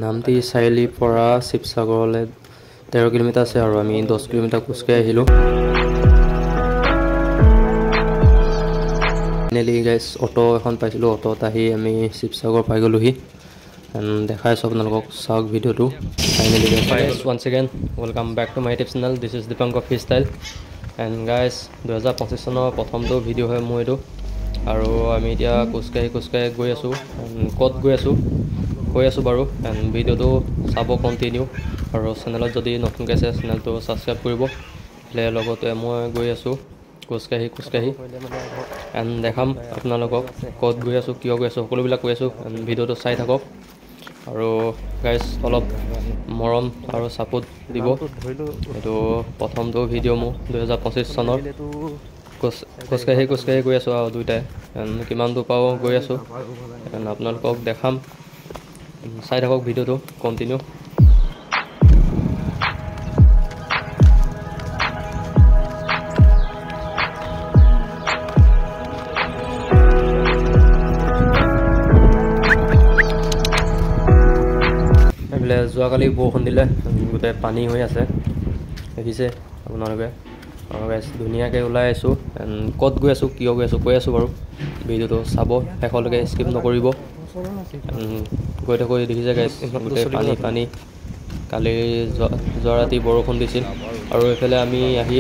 নামটি চাৰিআলিৰ পৰা শিৱসাগৰলৈ 13 কিলোমিটাৰ আছে আৰু আমি 10 কিলোমিটাৰ খোজকাঢ়ি আহিলোঁ। ফাইনেলি গাইজ অটো এখন পাইছিলোঁ, অটোত আহি আমি শিৱসাগৰ পাই গ'লোহি। দেখাই আছোঁ আপোনালোকক, চাওক ভিডিঅ'টো। Finally guys once again welcome back to my YouTube channel. This is Dipankar freestyle. And guys 2025 চনৰ প্ৰথমটো ভিডিঅ' হয় মোৰ এইটো। আৰু আমি এতিয়া খোজকাঢ়ি গৈ আছোঁ। ক'ত গৈ আছোঁ কৈ আছোঁ বাৰু, এণ্ড ভিডিঅ'টো চাব কণ্টিনিউ। আৰু চেনেলত যদি নতুনকৈ আছে চেনেলটো ছাবস্ক্ৰাইব কৰিব। লগতে মই গৈ আছোঁ খোজকাঢ়ি এণ্ড দেখাম আপোনালোকক ক'ত গৈ আছোঁ, কিয় গৈ আছোঁ, সকলোবিলাক কৈ আছোঁ। এণ্ড ভিডিঅ'টো চাই থাকক আৰু গাইজ অলপ মৰম আৰু ছাপোৰ্ট দিব। এইটো প্ৰথমটো ভিডিঅ' মোৰ 2025 চনৰ। খোজকাঢ়ি গৈ আছোঁ আৰু দুয়োটাই। এণ্ড কিমান দূৰ পাওঁ গৈ আছোঁ, এণ্ড আপোনালোকক দেখাম। চাই থাকক ভিডিঅ'টো কণ্টিনিউ। এইফালে যোৱাকালি বৰষুণ দিলে, গোটেই পানী হৈ আছে, দেখিছে আপোনালোকে। আৰু গাইজ ধুনীয়াকৈ ওলাই আছোঁ। এণ্ড ক'ত গৈ আছোঁ, কিয় গৈ আছোঁ কৈ আছোঁ বাৰু। ভিডিঅ'টো চাব শেষলৈকে, স্কিপ নকৰিব। গৈ থাকোঁ, দেখিছে গাইজ গোটেই পানী। কালি যোৱা ৰাতি বৰষুণ দিছিল। আৰু এইফালে আমি আহি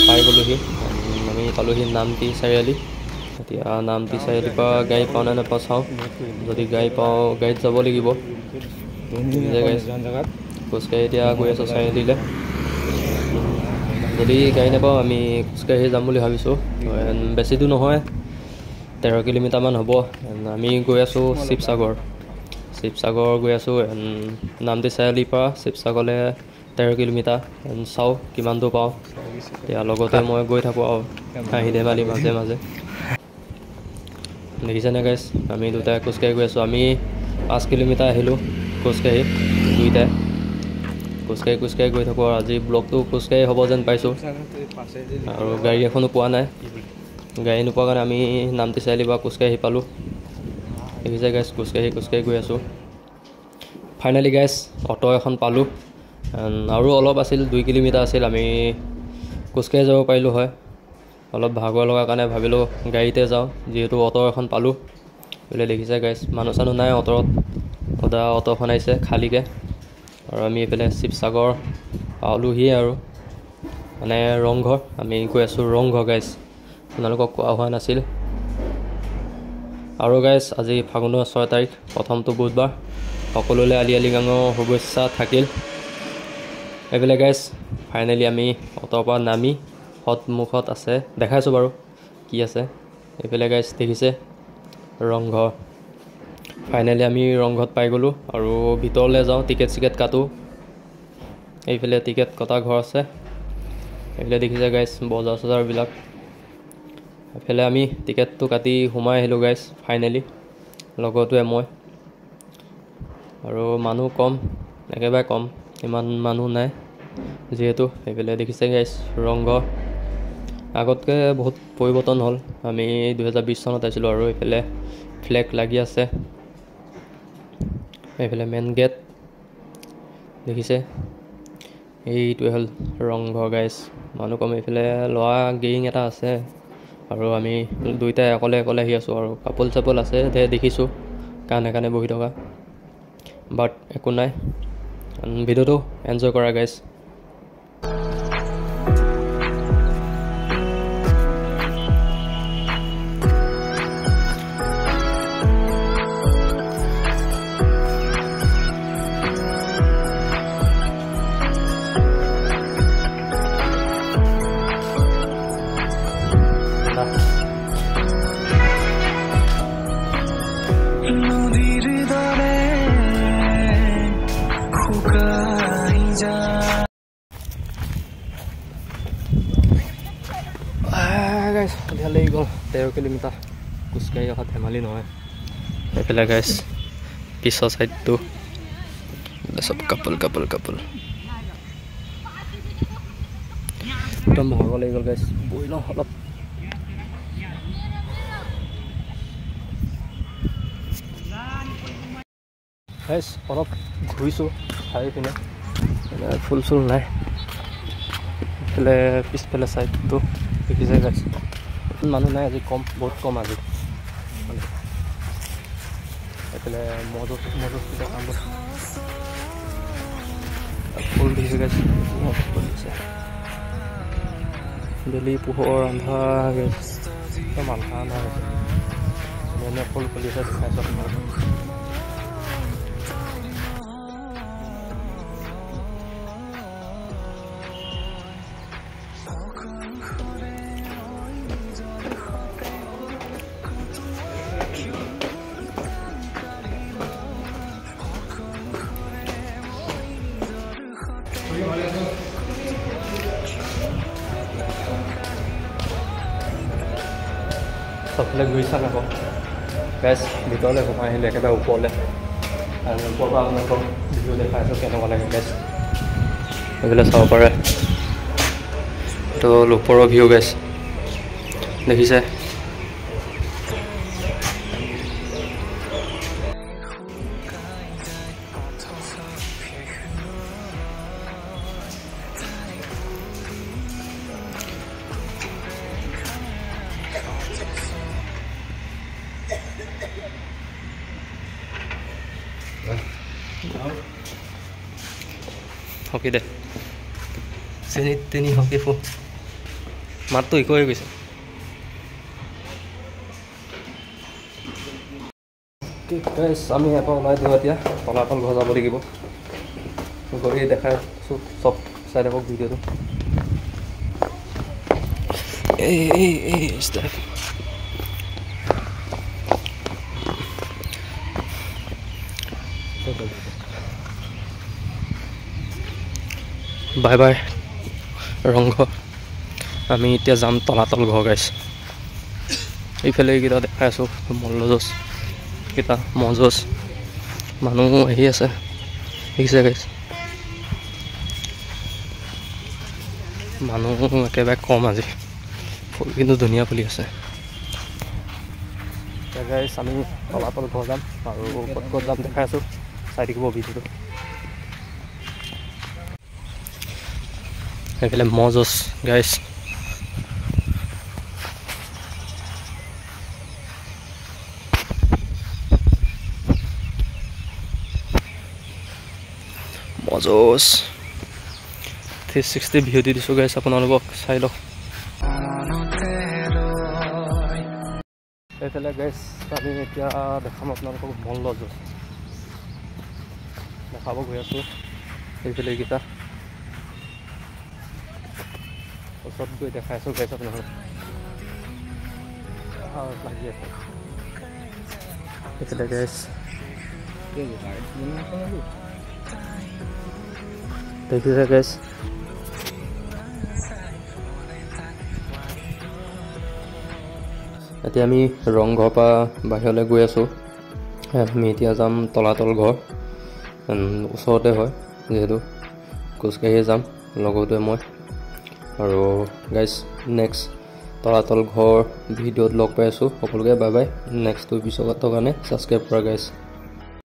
পাই গ'লোহি। আমি পালোঁহি নামটি চাৰিআলি। এতিয়া নামটি চাৰিআলিৰ পৰা গাড়ী পাওঁ নে নাপাওঁ চাওঁ। যদি গাড়ী পাওঁ গাড়ীত যাব লাগিব। খোজকাঢ়ি এতিয়া গৈ আছোঁ চাৰিআলিলৈ। যদি গাড়ী নাপাওঁ আমি খোজকাঢ়ি যাম বুলি ভাবিছোঁ। বেছি দূৰ নহয়, 13 কিলোমিটাৰমান হ'ব। আমি গৈ আছোঁ শিৱসাগৰ গৈ আছোঁ। নামটি চাৰিআলিৰ পৰা শিৱসাগৰলৈ 13 কিলোমিটাৰ। চাওঁ কিমান দূৰ পাওঁ। এতিয়া লগতে মই গৈ থাকোঁ আৰু হাঁহি ধেমালি মাজে দেখিছেনে গাইজ, আমি দুটাই খোজকাঢ়ি গৈ আছোঁ। আমি 5 কিলোমিটাৰ আহিলোঁ খোজকাঢ়ি, দুয়োটাই খোজকাঢ়ি গৈ থাকোঁ। আৰু আজি ব্লগটো খোজকাঢ়ি হ'ব যেন পাইছোঁ। আৰু গাড়ী এখনো পোৱা নাই। গাড়ী নোপোৱাৰ কাৰণে আমি নামটি চাৰিআলিৰ পৰা খোজকাঢ়ি পালোঁ। দেখিছে গাইজ খোজকাঢ়ি গৈ আছোঁ। ফাইনেলি গাইজ অটো এখন পালোঁ। আৰু অলপ আছিল, 2 কিলোমিটাৰ আছিল, আমি খোজকাঢ়ি যাব পাৰিলোঁ হয়। অলপ ভাগৰ লগাৰ কাৰণে ভাবিলোঁ গাড়ীতে যাওঁ, যিহেতু অটো এখন পালোঁ। বোলে দেখিছে গাইজ মানুহ চানুহ নাই অটোত, অটোখন আহিছে খালীকৈ। আৰু আমি এইফালে শিৱসাগৰ পালোহিয়ে আৰু, মানে ৰংঘৰ। আমি গৈ আছোঁ ৰংঘৰ গাইজ, আপোনালোকক কোৱা হোৱা নাছিল। আৰু গাইজ আজি ফাগুনৰ 6 তাৰিখ, প্ৰথমটো বুধবাৰ। সকলোলৈ আলি গাঙৰ শুভেচ্ছা থাকিল। এইফালে গাইজ ফাইনেলি আমি অটোৰ পৰা নামি সন্মুখত আছে, দেখাইছোঁ বাৰু কি আছে। এইফালে গাইজ দেখিছে ৰংঘৰ। ফাইনেলি আমি ৰংঘৰত পাই গ'লোঁ। আৰু ভিতৰলৈ যাওঁ, টিকেট কাটোঁ। এইফালে টিকেট কটা ঘৰ আছে। এইফালে দেখিছে গাইজ বজাৰ চজাৰবিলাক। এইফালে আমি টিকেটটো কাটি সোমাই আহিলোঁ গাইজ ফাইনেলি, লগৰটোৱে মই। আৰু মানুহ কম, একেবাৰে কম, ইমান মানুহ নাই যিহেতু। এইফালে দেখিছে গাইজ ৰংঘৰ। আগতকৈ বহুত পৰিৱৰ্তন হ'ল। আমি 2020 চনত আহিছিলোঁ। আৰু এইফালে ফ্লেগ লাগি আছে। এইফালে মেইন গেট দেখিছে, এইটোৱে হ'ল ৰংঘৰ গাইজ। মানুহ কম। এইফালে ল'ৰা গেৰিং এটা আছে। আৰু আমি দুয়োটাই অকলে আহি আছোঁ। আৰু কাপল চাপল আছে দেখিছোঁ কাণে বহি থকা, বাট একো নাই। ভিডিঅ'টো এনজয় কৰা গাইজ। গাইজ সন্ধিয়া লাগি গ'ল, 13 কিলোমিটাৰ খোজকাঢ়ি অহা ধেমালি নহয়। এইফালে গাইজ পিছৰ ছাইডটো চব কাপল একদম ভাগৰ লাগি গ'ল গাইজ। বহি লওঁ অলপ। গাইছ অলপ ঘূৰিছোঁ চাৰিপিনে ফুল চুল নাই এইফালে পিছফালে চাইডটো দেখিছে গাইছ মানুহ নাই আজি কম বহুত কম আজি এইফালে মজুত কাম ফুল দেখিছে গাইছ দিছে বেলি পোহৰ আন্ধাৰ গাইছ একদম আন্ধাৰ নাই এনে ফুল ফুলিছে দেখাইছোঁ আপোনালোকক চবফালে ঘূৰিছা নাপাওঁ গাইছ ভিতৰলৈ সোমাই আহিলে একেবাৰে ওপৰলৈ আৰু ওপৰৰ পৰা আপোনালোকক ভিডিঅ' দেখাইছোঁ কেনেকুৱা লাগে গাইছ এইবিলাক চাব পাৰে এইটো ওপৰৰ ভিউ গাইছ দেখিছে হকি দে চেনি তেনি হকি ফু মাতটো ইক হৈ গৈছে আমি এপাৰ ওলাই দিওঁ এতিয়া তলাতল ঘৰ যাব লাগিব গৈ দেখাইছোঁ চব চাই থাকক ভিডিঅ'টো বাই বাই ৰংঘৰ আমি এতিয়া যাম তলাতল ঘৰ গাইছ এইফালে এইকেইটা দেখাই আছোঁ মল্লযুঁজ কেইটা ম'যুঁজ মানুহ আহি আছে দেখিছে গাইছ মানুহ একেবাৰে কম আজি ফুল কিন্তু ধুনীয়া ফুলি আছে গাইছ আমি তলাতল ঘৰ যাম আৰু ক'ত ক'ত যাম দেখাই আছোঁ চাই থাকিব ভিডিঅ'টো এইফালে ম'যুঁজ গাইছ ম'যুঁজ 360 ভিডিঅ' দি দিছোঁ গাইছ আপোনালোকক চাই লওক এইফালে গাইছ আমি এতিয়া দেখাম আপোনালোকক মল্লযুঁজ দেখাব গৈ আছোঁ এইফালে এইকেইটা ওচৰত গৈ দেখাইছোঁ গাইছ আপোনালোকক লাগি আছে এইফালে গাইছ দেখিছে গাইছ এতিয়া আমি ৰংঘৰৰ পৰা বাহিৰলৈ গৈ আছোঁ আমি এতিয়া যাম তলাতল ঘৰ ওচৰতে হয় যিহেতু খোজকাঢ়িয়ে যাম লগতে মই আৰু গাইছ নেক্সট তলাতল ঘৰ ভিডিঅ'ত লগ পাই আছোঁ সকলোকে বাই বাই নেক্সটটো পিছৰ কাৰণে ছাবস্ক্ৰাইব কৰা গাইছ